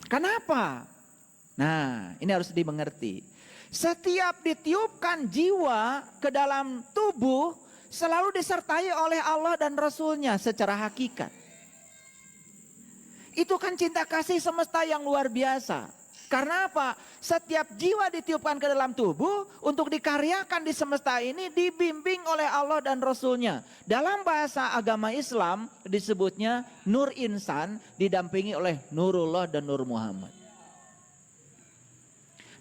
Kenapa? Nah, ini harus dimengerti. Setiap ditiupkan jiwa ke dalam tubuh selalu disertai oleh Allah dan Rasul-Nya secara hakikat. Itu kan cinta kasih semesta yang luar biasa. Karena apa? Setiap jiwa ditiupkan ke dalam tubuh untuk dikaryakan di semesta ini dibimbing oleh Allah dan Rasul-Nya. Dalam bahasa agama Islam disebutnya Nur Insan didampingi oleh Nurullah dan Nur Muhammad.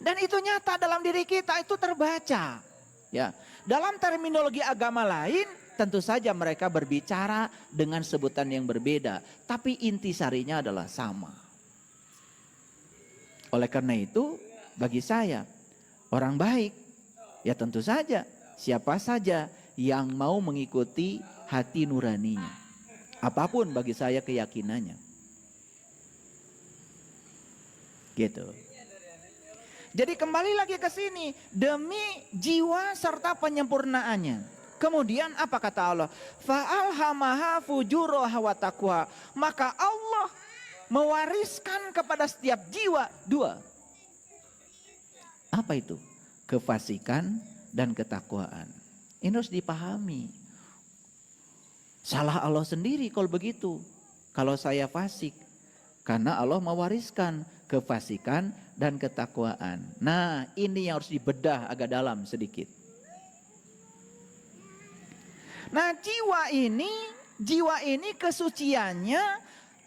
Dan itu nyata dalam diri kita, itu terbaca. Ya, dalam terminologi agama lain tentu saja mereka berbicara dengan sebutan yang berbeda, tapi intisarinya adalah sama. Oleh karena itu, bagi saya orang baik, ya tentu saja siapa saja yang mau mengikuti hati nuraninya. Apapun bagi saya keyakinannya. Gitu. Jadi kembali lagi ke sini, demi jiwa serta penyempurnaannya. Kemudian apa kata Allah? Fa'alhamaha fujuraha wa taqwa. Maka Allah mewariskan kepada setiap jiwa dua. Apa itu? Kefasikan dan ketakwaan. Ini harus dipahami. Salah Allah sendiri kalau begitu. Kalau saya fasik. Karena Allah mewariskan kefasikan dan ketakwaan. Nah, ini yang harus dibedah agak dalam sedikit. Nah, jiwa ini kesuciannya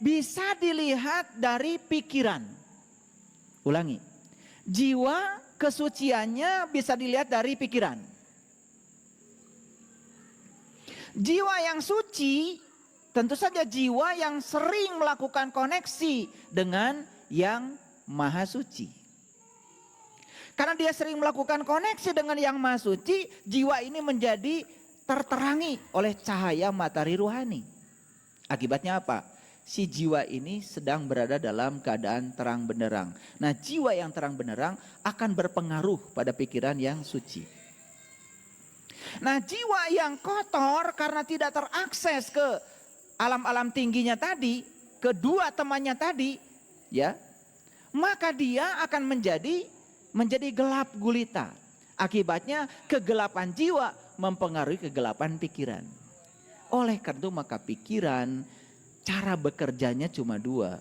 bisa dilihat dari pikiran. Ulangi. Jiwa kesuciannya bisa dilihat dari pikiran. Jiwa yang suci tentu saja jiwa yang sering melakukan koneksi dengan yang maha suci. Karena dia sering melakukan koneksi dengan yang maha suci, jiwa ini menjadi terterangi oleh cahaya matahari ruhani. Akibatnya apa? Si jiwa ini sedang berada dalam keadaan terang benderang. Nah, jiwa yang terang benderang akan berpengaruh pada pikiran yang suci. Nah, jiwa yang kotor karena tidak terakses ke alam-alam tingginya tadi, kedua temannya tadi, ya, maka dia akan menjadi gelap gulita. Akibatnya kegelapan jiwa mempengaruhi kegelapan pikiran. Oleh karena itu maka pikiran cara bekerjanya cuma dua.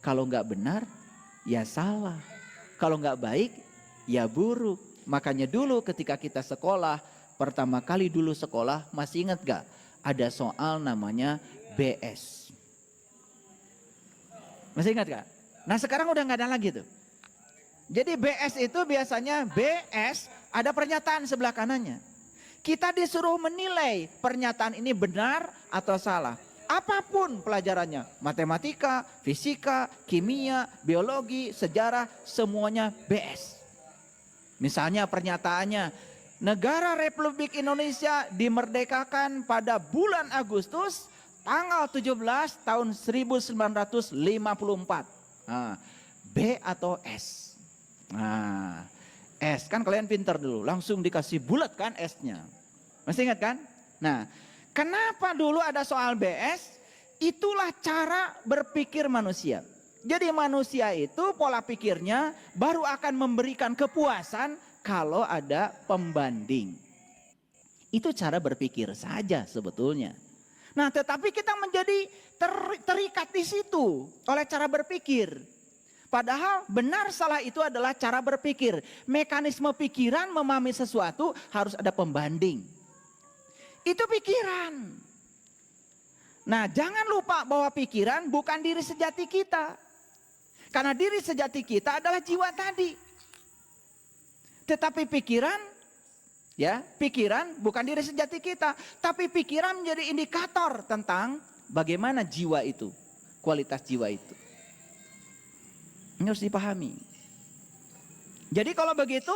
Kalau nggak benar, ya salah. Kalau nggak baik, ya buruk. Makanya dulu ketika kita sekolah, pertama kali dulu sekolah, masih ingat gak? Ada soal namanya BS. Masih ingat gak? Nah sekarang udah gak ada lagi tuh. Jadi BS itu biasanya BS ada pernyataan sebelah kanannya. Kita disuruh menilai pernyataan ini benar atau salah. Apapun pelajarannya, matematika, fisika, kimia, biologi, sejarah, semuanya BS. Misalnya pernyataannya, Negara Republik Indonesia dimerdekakan pada bulan Agustus tanggal 17 tahun 1954. Nah, B atau S? Nah, S kan kalian pintar dulu, langsung dikasih bulat kan S-nya. Masih ingat kan? Nah, kenapa dulu ada soal BS? Itulah cara berpikir manusia. Jadi manusia itu pola pikirnya baru akan memberikan kepuasan kalau ada pembanding. Itu cara berpikir saja sebetulnya. Nah, tetapi kita menjadi terikat di situ oleh cara berpikir. Padahal benar salah itu adalah cara berpikir. Mekanisme pikiran memahami sesuatu harus ada pembanding. Itu pikiran. Nah, jangan lupa bahwa pikiran bukan diri sejati kita. Karena diri sejati kita adalah jiwa tadi. Tetapi pikiran, ya, pikiran bukan diri sejati kita, tapi pikiran menjadi indikator tentang bagaimana jiwa itu, kualitas jiwa itu. Ini harus dipahami. Jadi kalau begitu,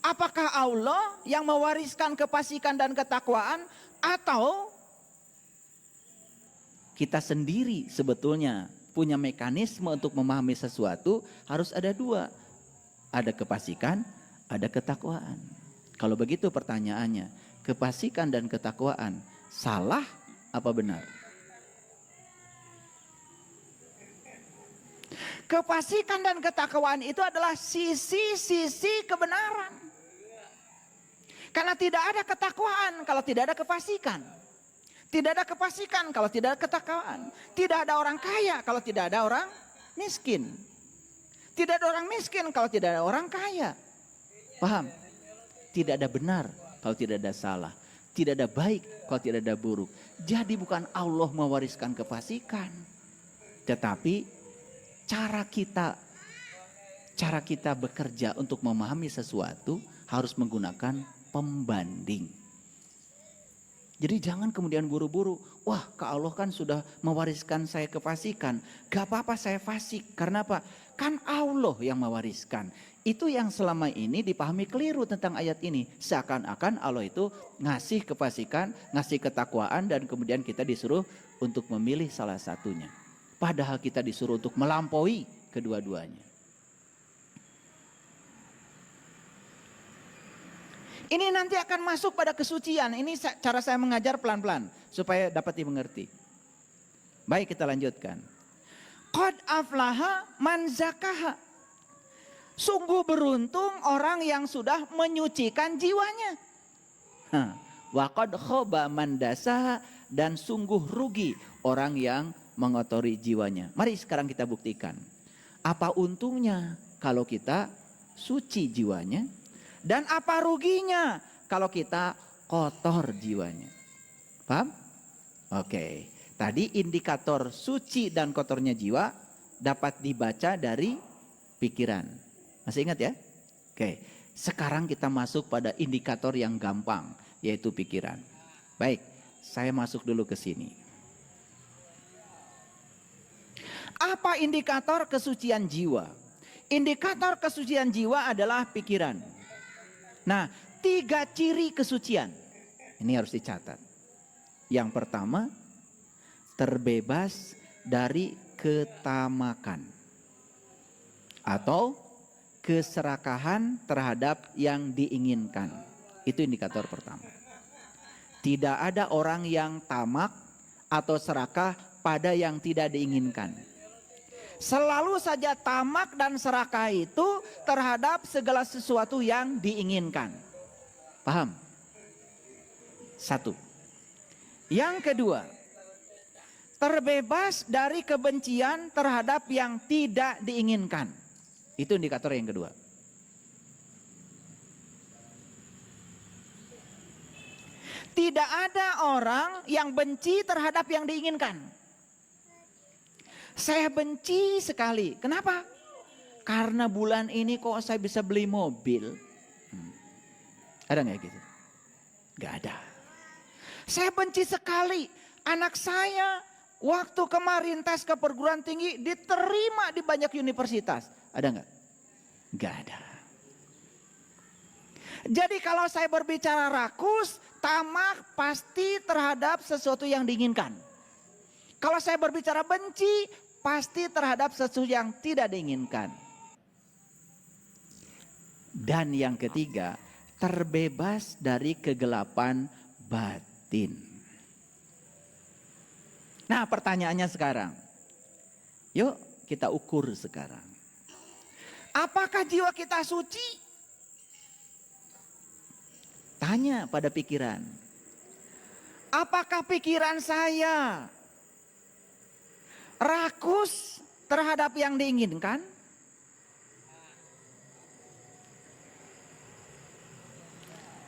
apakah Allah yang mewariskan kefasikan dan ketakwaan atau kita sendiri sebetulnya punya mekanisme untuk memahami sesuatu? Harus ada dua, ada kefasikan, ada ketakwaan. Kalau begitu pertanyaannya, kefasikan dan ketakwaan salah apa benar? Kefasikan dan ketakwaan itu adalah sisi-sisi kebenaran. Karena tidak ada ketakwaan kalau tidak ada kefasikan. Tidak ada kefasikan kalau tidak ada ketakwaan. Tidak ada orang kaya kalau tidak ada orang miskin. Tidak ada orang miskin kalau tidak ada orang kaya. Paham? Tidak ada benar kalau tidak ada salah. Tidak ada baik kalau tidak ada buruk. Jadi bukan Allah mewariskan kefasikan. Tetapi cara kita bekerja untuk memahami sesuatu harus menggunakan pembanding. Jadi jangan kemudian buru-buru, wah Kak Allah kan sudah mewariskan saya kefasikan. Gak apa-apa saya fasik, karena apa? Kan Allah yang mewariskan. Itu yang selama ini dipahami keliru tentang ayat ini. Seakan-akan Allah itu ngasih kefasikan, ngasih ketakwaan, dan kemudian kita disuruh untuk memilih salah satunya. Padahal kita disuruh untuk melampaui kedua-duanya. Ini nanti akan masuk pada kesucian. Ini cara saya mengajar pelan-pelan supaya dapat dimengerti. Baik, kita lanjutkan. Qad aflaha man zakaha. Sungguh beruntung orang yang sudah menyucikan jiwanya. Wa qad khaba man dasaha, dan sungguh rugi orang yang mengotori jiwanya. Mari sekarang kita buktikan. Apa untungnya kalau kita suci jiwanya? Dan apa ruginya kalau kita kotor jiwanya? Paham? Oke. Tadi indikator suci dan kotornya jiwa dapat dibaca dari pikiran. Masih ingat ya? Oke. Sekarang kita masuk pada indikator yang gampang, yaitu pikiran. Baik, saya masuk dulu ke sini. Apa indikator kesucian jiwa? Indikator kesucian jiwa adalah pikiran. Nah, 3 ciri kesucian. Ini harus dicatat. Yang pertama, terbebas dari ketamakan. Atau keserakahan terhadap yang diinginkan. Itu indikator pertama. Tidak ada orang yang tamak atau serakah pada yang tidak diinginkan. Selalu saja tamak dan serakah itu terhadap segala sesuatu yang diinginkan. Paham? 1. Yang kedua, terbebas dari kebencian terhadap yang tidak diinginkan. Itu indikator yang kedua. Tidak ada orang yang benci terhadap yang diinginkan. Saya benci sekali. Kenapa? Karena bulan ini kok saya bisa beli mobil. Ada nggak gitu? Gak ada. Saya benci sekali. Anak saya waktu kemarin tes ke perguruan tinggi diterima di banyak universitas. Ada nggak? Gak ada. Jadi kalau saya berbicara rakus, tamak pasti terhadap sesuatu yang diinginkan. Kalau saya berbicara benci, pasti terhadap sesuatu yang tidak diinginkan. Dan yang ketiga, terbebas dari kegelapan batin. Nah, pertanyaannya sekarang. Yuk kita ukur sekarang. Apakah jiwa kita suci? Tanya pada pikiran. Apakah pikiran saya rakus terhadap yang diinginkan?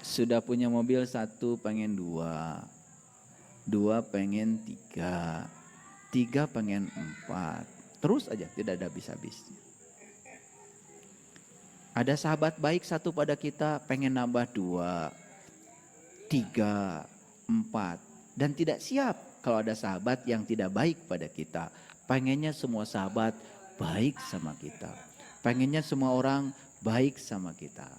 Sudah punya mobil 1 pengen 2, 2 pengen 3, 3 pengen 4. Terus aja tidak ada habis-habisnya. Ada sahabat baik 1 pada kita pengen nambah 2, 3, 4. Dan tidak siap kalau ada sahabat yang tidak baik pada kita. Pengennya semua sahabat baik sama kita. Pengennya semua orang baik sama kita.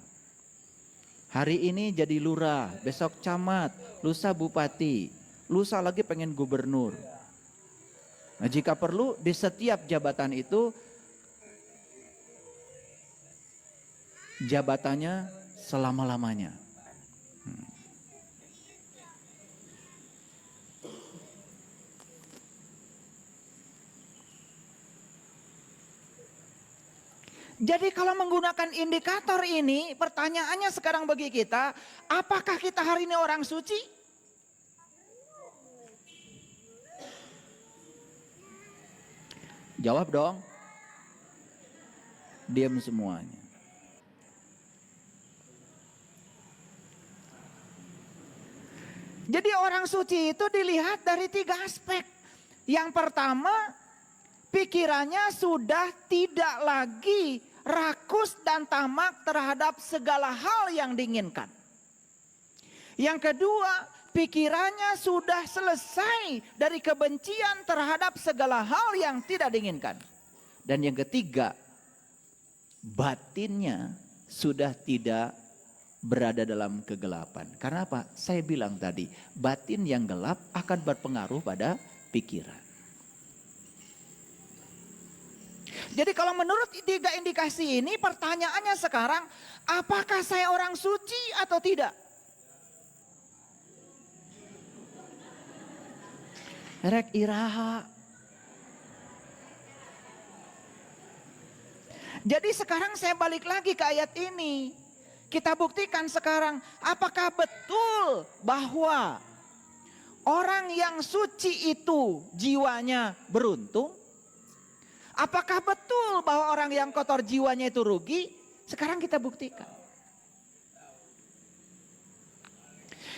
Hari ini jadi lurah, besok camat, lusa bupati, lusa lagi pengen gubernur. Nah, jika perlu di setiap jabatan itu jabatannya selama-lamanya. Jadi kalau menggunakan indikator ini, pertanyaannya sekarang bagi kita, apakah kita hari ini orang suci? Jawab dong. Diam semuanya. Jadi orang suci itu dilihat dari 3 aspek. Yang pertama, pikirannya sudah tidak lagi rakus dan tamak terhadap segala hal yang diinginkan. Yang kedua, pikirannya sudah selesai dari kebencian terhadap segala hal yang tidak diinginkan. Dan yang ketiga, batinnya sudah tidak berada dalam kegelapan. Karena apa? Saya bilang tadi, batin yang gelap akan berpengaruh pada pikiran. Jadi kalau menurut 3 indikasi ini, pertanyaannya sekarang, apakah saya orang suci atau tidak? Rek iraha. Jadi sekarang saya balik lagi ke ayat ini. Kita buktikan sekarang, apakah betul bahwa orang yang suci itu jiwanya beruntung? Apakah betul bahwa orang yang kotor jiwanya itu rugi? Sekarang kita buktikan.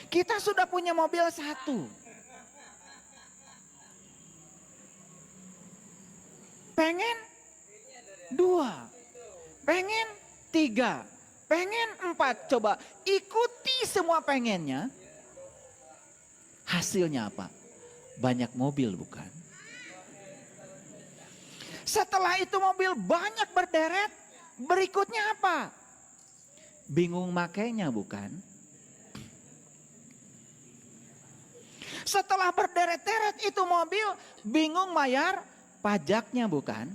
Kita sudah punya mobil 1. Pengen 2. Pengen 3. Pengen 4, coba ikuti semua pengennya. Hasilnya apa? Banyak mobil bukan? Setelah itu mobil banyak berderet, berikutnya apa? Bingung makainya bukan? Setelah berderet-deret itu mobil, bingung bayar pajaknya bukan?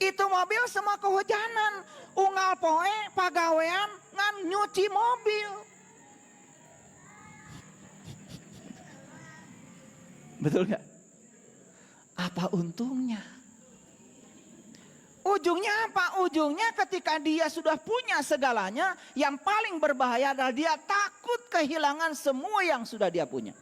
Itu mobil semua kehujanan, unggal poe, pagawean, ngan nyuci mobil. Betul gak? Apa untungnya? Ujungnya apa? Ujungnya ketika dia sudah punya segalanya, yang paling berbahaya adalah dia takut kehilangan semua yang sudah dia punya.